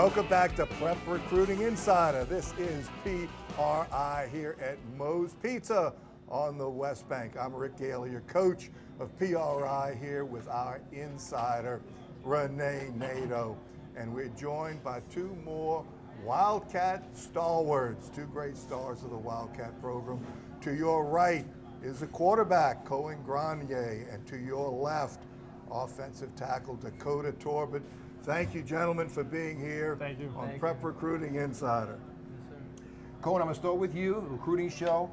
Welcome back to Prep Recruiting Insider. This is PRI here at Moe's Pizza on the West Bank. I'm Rick Gaille, your coach of PRI, here with our insider, Rene Nadeau. And we're joined by two more Wildcat stalwarts, two great stars of the Wildcat program. To your right is the quarterback, Kohen Granier, and to your left, offensive tackle Dakota Torbert. Thank you, gentlemen, for being here on Prep Recruiting Insider. Kohen, I'm going to start with you, recruiting show.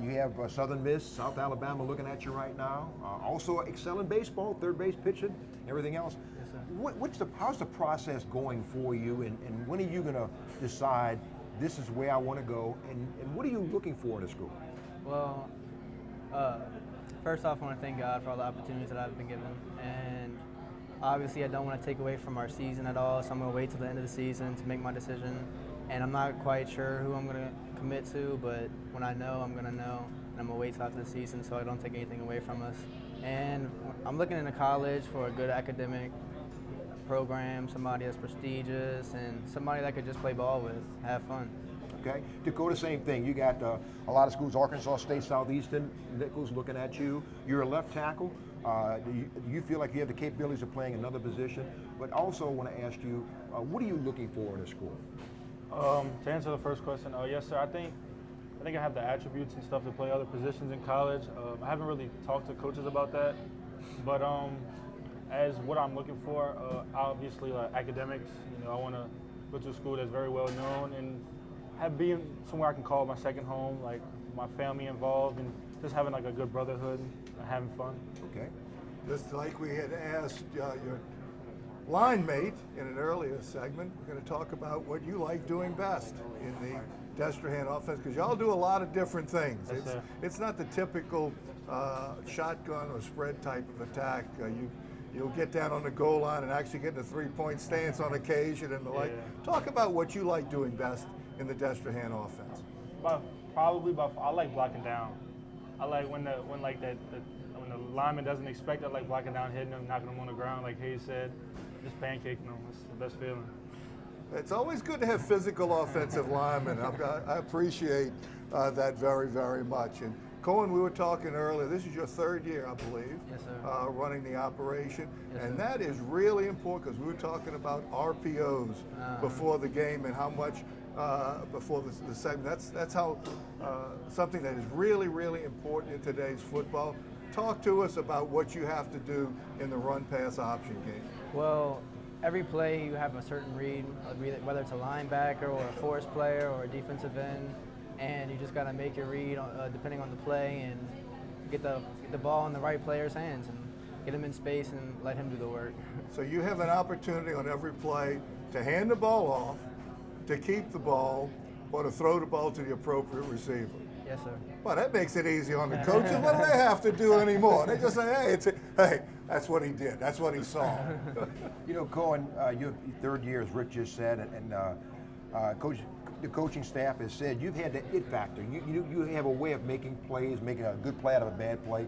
You have Southern Miss, South Alabama looking at you right now. Also excelling baseball, third base pitching, everything else. Yes, sir. How's the process going for you, and when are you going to decide this is where I want to go, and what are you looking for in a school? Well, first off, I want to thank God for all the opportunities that I've been given, and obviously I don't want to take away from our season at all, so I'm going to wait till the end of the season to make my decision, and I'm not quite sure who I'm going to commit to, but when I know, I'm going to know, and I'm going to wait till after the season so I don't take anything away from us. And I'm looking into college for a good academic program, somebody that's prestigious, and somebody that I could just play ball with, have fun. Okay, Dakota, same thing. You got a lot of schools, Arkansas State, Southeastern, Nichols looking at you. You're a left tackle. Do you feel like you have the capabilities of playing another position? But also want to ask you, what are you looking for in a school? To answer the first question, yes, sir. I think I have the attributes and stuff to play other positions in college. I haven't really talked to coaches about that, but as what I'm looking for, obviously like academics. I want to go to a school that's very well known and being somewhere I can call my second home, like my family involved, and just having like a good brotherhood and having fun. Okay. Just like we had asked your line mate in an earlier segment, we're going to talk about what you like doing best in the Destrehan offense, because y'all do a lot of different things. Yes, it's not the typical shotgun or spread type of attack. You'll get down on the goal line and actually get in a three-point stance on occasion and the like. Talk about what you like doing best in the Destrehan offense. I like blocking down. I like when the lineman doesn't expect it, I like blocking down, hitting them, knocking them on the ground, like Hayes said, just pancaking them. It's the best feeling. It's always good to have physical offensive linemen. I appreciate that very, very much. And Kohen, we were talking earlier, this is your third year, I believe, Yes, sir. running the operation. Yes, and sir. that is really important, because we were talking about RPOs before the game and how much before the segment. That's how something that is really, really important in today's football. Talk to us about what you have to do in the run-pass option game. Well, every play you have a certain read, whether it's a linebacker or a force player or a defensive end, and you just got to make your read depending on the play and get the ball in the right player's hands and get him in space and let him do the work. So you have an opportunity on every play to hand the ball off, to keep the ball, or to throw the ball to the appropriate receiver. Yes, sir. Well, that makes it easy on the coaches. What do they have to do anymore? They just say, hey, that's what he did. That's what he saw. Kohen, your third year, as Rick just said, and the coaching staff has said you've had the it factor. You have a way of making plays, making a good play out of a bad play.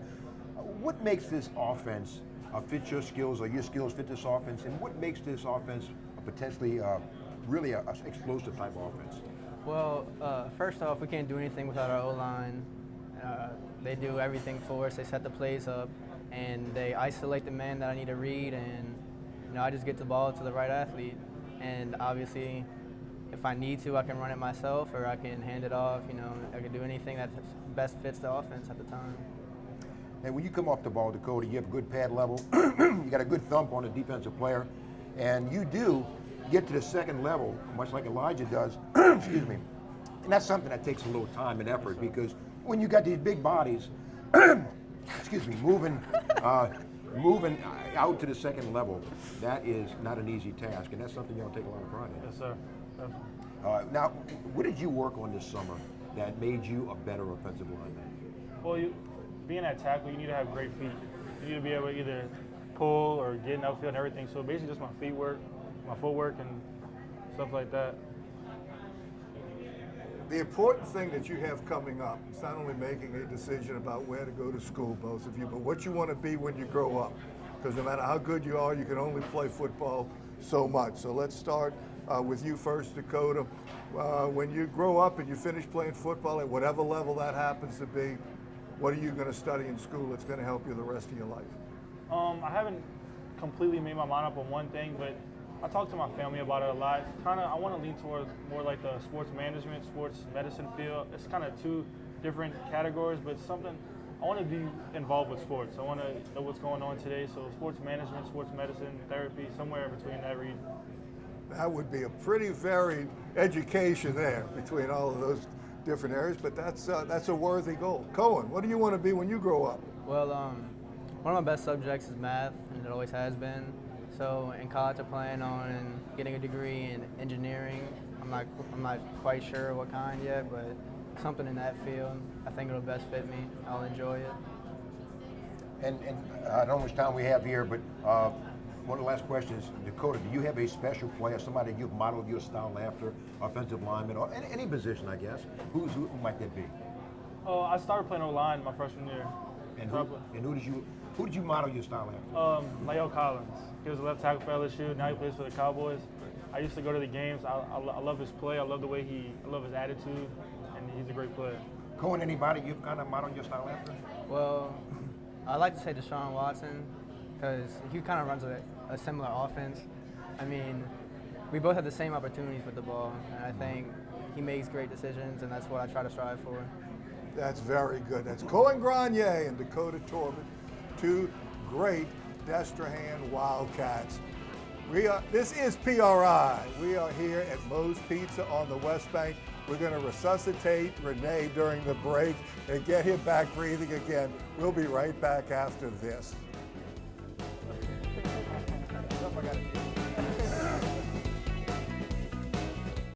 What makes this offense fit your skills, or your skills fit this offense, and what makes this offense potentially really an explosive type of offense? Well, first off, we can't do anything without our O-line. They do everything for us. They set the plays up, and they isolate the man that I need to read, and I just get the ball to the right athlete. And obviously, if I need to, I can run it myself, or I can hand it off. I can do anything that best fits the offense at the time. And when you come off the ball, Dakota, you have a good pad level. You got a good thump on a defensive player, and you do get to the second level, much like Elijah does, excuse me. And that's something that takes a little time and effort, because when you got these big bodies, excuse me, moving out to the second level, that is not an easy task, and that's something you don't take a lot of pride in. Yes, sir. Now, what did you work on this summer that made you a better offensive lineman? Well, being at tackle, you need to have great feet. You need to be able to either pull or get in the outfield and everything. So basically just my footwork and stuff like that. The important thing that you have coming up is not only making a decision about where to go to school, both of you, but what you want to be when you grow up. Because no matter how good you are, you can only play football so much. So let's start with you first, Dakota. When you grow up and you finish playing football at whatever level that happens to be, what are you going to study in school that's going to help you the rest of your life? I haven't completely made my mind up on one thing, but I talk to my family about it a lot. I want to lean toward more like the sports management, sports medicine field. It's kind of two different categories, but something I want to be involved with sports. I want to know what's going on today. So sports management, sports medicine, therapy, somewhere between that region. That would be a pretty varied education there between all of those different areas, but that's a worthy goal. Kohen, what do you want to be when you grow up? Well, one of my best subjects is math, and it always has been. So in college, I plan on getting a degree in engineering. I'm not quite sure what kind yet, but something in that field. I think it'll best fit me. I'll enjoy it. And I don't know how much time we have here, but one of the last questions, Dakota, do you have a special player, somebody you've modeled your style after, offensive lineman, or any position, I guess? Who might that be? I started playing O-line my freshman year. And who did you model your style after? Leo Collins. He was a left tackle for LSU. Now he plays for the Cowboys. I used to go to the games. I love his play. I love the way I love his attitude, and he's a great player. Kohen, anybody you've kind of modeled your style after? Well, I like to say Deshaun Watson because he kind of runs a similar offense. I mean, we both have the same opportunities with the ball, and I think he makes great decisions, and that's what I try to strive for. That's very good. That's Kohen Granier and Dakota Torbert, two great Destrehan Wildcats. This is PRI. We are here at Moe's Pizza on the West Bank. We're going to resuscitate Rene during the break and get him back breathing again. We'll be right back after this.